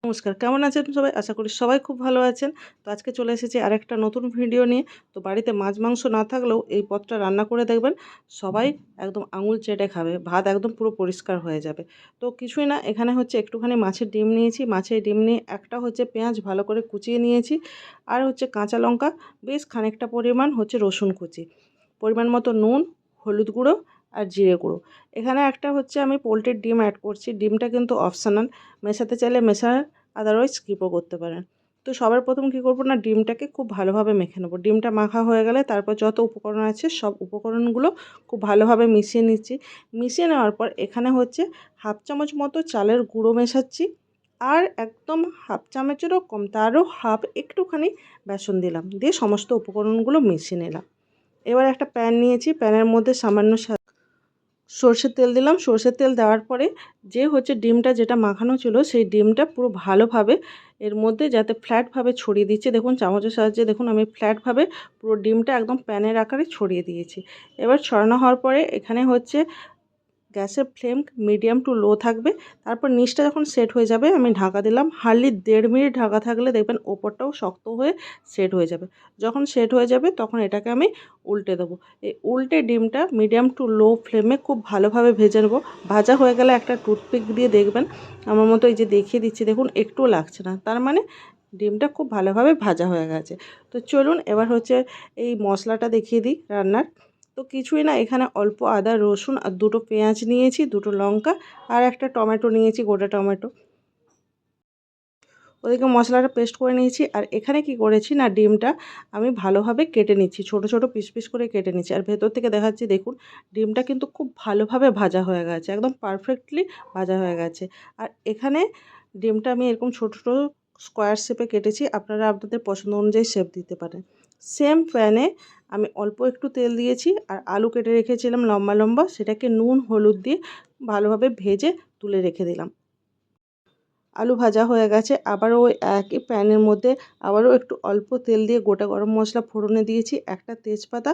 নমস্কার, কেমন আছেন সবাই? আশা করি সবাই খুব ভালো আছেন। তো আজকে চলে এসেছি আরেকটা নতুন ভিডিও নিয়ে। তো বাড়িতে মাছ মাংস না থাকলেও এই পদটা রান্না করে দেখবেন, সবাই একদম আঙুল চেটে খাবে। ভাত একদম পুরো পরিষ্কার হয়ে যাবে। তো কিছুই না, এখানে হচ্ছে একটুখানি মাছের ডিম নিয়েছি। মাছের ডিম নিয়ে একটা হচ্ছে পেঁয়াজ ভালো করে কুচিয়ে নিয়েছি। আর হচ্ছে কাঁচা লঙ্কা বেশ খানিকটা পরিমাণ হচ্ছে রসুন কুচি। পরিমাণ মতো নুন, হলুদ গুঁড়ো আর জিরে গুঁড়ো। এখানে একটা হচ্ছে আমি পোল্ট্রির ডিম অ্যাড করছি। ডিমটা কিন্তু অপশনাল, মেশাতে চাইলে মেশান, আদারওয়াইজ স্কিপও করতে পারেন। তো সবার প্রথম কী করবো না, ডিমটাকে খুব ভালোভাবে মেখে নেবো। ডিমটা মাখা হয়ে গেলে তারপর যত উপকরণ আছে সব উপকরণগুলো খুব ভালোভাবে মিশিয়ে নিচ্ছি। মিশিয়ে নেওয়ার পর এখানে হচ্ছে হাফ চামচ মতো চালের গুঁড়ো মেশাচ্ছি। আর একদম হাফ চামচেরও কম, তারও হাফ একটুখানি বেসন দিলাম, দিয়ে সমস্ত উপকরণগুলো মিশিয়ে নিলাম। এবার একটা প্যান নিয়েছি, প্যানের মধ্যে সামান্য সর্ষের তেল দিলাম। সর্ষের তেল দেওয়ার পরে যে হচ্ছে ডিমটা যেটা মাখানো ছিল, সেই ডিমটা পুরো ভালোভাবে এর মধ্যে যাতে ফ্ল্যাটভাবে ছড়িয়ে দিচ্ছি। দেখুন চামচের সাহায্যে দেখুন আমি ফ্ল্যাটভাবে পুরো ডিমটা একদম প্যানের আকারে ছড়িয়ে দিয়েছি। এবার ছড়ানো হওয়ার পরে এখানে হচ্ছে গ্যাসের ফ্লেম মিডিয়াম টু লো থাকবে। তারপর নিচটা যখন সেট হয়ে যাবে আমি ঢাকা দিলাম। হার্ডলি 1.5 মিনিট ঢাকা থাকলে দেখবেন ওপরটাও শক্ত হয়ে সেট হয়ে যাবে। যখন সেট হয়ে যাবে তখন এটাকে আমি উল্টে দেবো। এই উল্টে ডিমটা মিডিয়াম টু লো ফ্লেমে খুব ভালোভাবে ভেজে নেবো। ভাজা হয়ে গেলে একটা টুথপিক দিয়ে দেখবেন আমার মতো, এই যে দেখিয়ে দিচ্ছি দেখুন একটুও লাগছে না, তার মানে ডিমটা খুব ভালোভাবে ভাজা হয়ে গেছে। তো চলুন এবার হচ্ছে এই মশলাটা দেখিয়ে দিই রান্নার। তো কিছুই না, এখানে অল্প আদা রসুন আর দুটো পেঁয়াজ নিয়েছি, দুটো লঙ্কা আর একটা টমেটো নিয়েছি, গোটা টমেটো। ওদিকে মশলাটা পেস্ট করে নিয়েছি। আর এখানে কি করেছি না, ডিমটা আমি ভালোভাবে কেটে নিচ্ছি, ছোট ছোট পিস পিস করে কেটে নিচ্ছি। আর ভেতর থেকে দেখাচ্ছি দেখুন ডিমটা কিন্তু খুব ভালোভাবে ভাজা হয়ে গেছে, একদম পারফেক্টলি ভাজা হয়ে গেছে। আর এখানে ডিমটা আমি এরকম ছোট ছোট স্কোয়ার শেপে কেটেছি, আপনারা আপনাদের পছন্দ অনুযায়ী শেপ দিতে পারেন। সেম প্যানে আমি অল্প একটু তেল দিয়েছি আর আলু কেটে রেখেছিলাম লম্বা লম্বা, সেটাকে নুন হলুদ দিয়ে ভালোভাবে ভেজে তুলে রেখে দিলাম। আলু ভাজা হয়ে গেছে। আবারও ওই একই প্যানের মধ্যে আবারও একটু অল্প তেল দিয়ে গোটা গরম মশলা ফোড়নে দিয়েছি, একটা তেজপাতা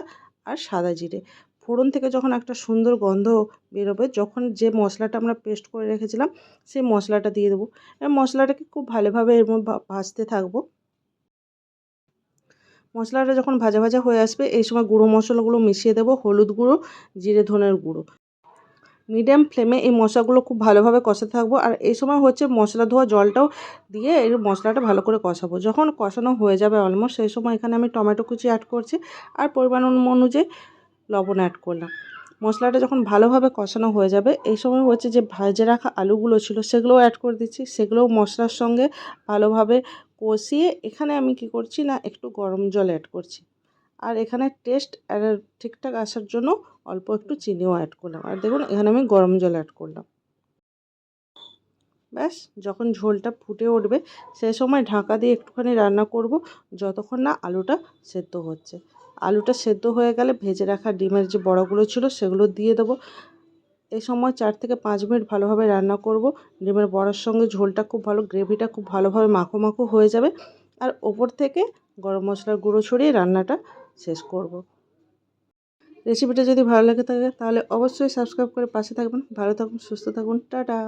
আর সাদা জিরে। ফোড়ন থেকে যখন একটা সুন্দর গন্ধ বেরোবে, যখন যে মশলাটা আমরা পেস্ট করে রেখেছিলাম সেই মশলাটা দিয়ে দেবো। এবার মশলাটাকে খুব ভালোভাবে এর মধ্যে ভাজতে থাকবো। মশলাটা যখন ভাজা ভাজা হয়ে আসবে এই সময় গুঁড়ো মশলাগুলো মিশিয়ে দেবো, হলুদ গুঁড়ো, জিরে ধনের গুঁড়ো। মিডিয়াম ফ্লেমে এই মশলাগুলো খুব ভালোভাবে কষাতে থাকবো। আর এই সময় হচ্ছে মশলা ধোয়া জলটাও দিয়ে এই মশলাটা ভালো করে কষাবো। যখন কষানো হয়ে যাবে অলমোস্ট, সেই সময় এখানে আমি টমেটো কুচি অ্যাড করছি আর পরিমাণ অনুযায়ী লবণ অ্যাড করলাম। মশলাটা যখন ভালোভাবে কষানো হয়ে যাবে এই সময় হচ্ছে যে ভেজে রাখা আলুগুলো ছিল সেগুলোও অ্যাড করে দিচ্ছি। সেগুলোও মশলার সঙ্গে ভালোভাবে কষিয়ে এখানে আমি কি করছি না, একটু গরম জল অ্যাড করছি। আর এখানে টেস্ট ঠিকঠাক আসার জন্য অল্প একটু চিনিও অ্যাড করলাম। আর দেখুন এখানে আমি গরম জল অ্যাড করলাম। ব্যাস, যখন ঝোলটা ফুটে উঠবে সেই সময় ঢাকা দিয়ে একটুখানি রান্না করব যতক্ষণ না আলুটা সেদ্ধ হচ্ছে। আলুটা সেদ্ধ হয়ে গেলে ভেজে রাখা ডিমের যে বড়াগুলো ছিল সেগুলো দিয়ে দেবো। এই সময় 4 থেকে 5 মিনিট ভালোভাবে রান্না করব। ডিমের বড়ার সঙ্গে ঝোলটা খুব ভালো, গ্রেভিটা খুব ভালোভাবে মাখো মাখো হয়ে যাবে। আর ওপর থেকে গরম মশলার গুঁড়ো ছড়িয়ে রান্নাটা শেষ করব। রেসিপিটা যদি ভালো লেগে থাকে তাহলে অবশ্যই সাবস্ক্রাইব করে পাশে থাকবেন। ভালো থাকুন, সুস্থ থাকুন, টাটা।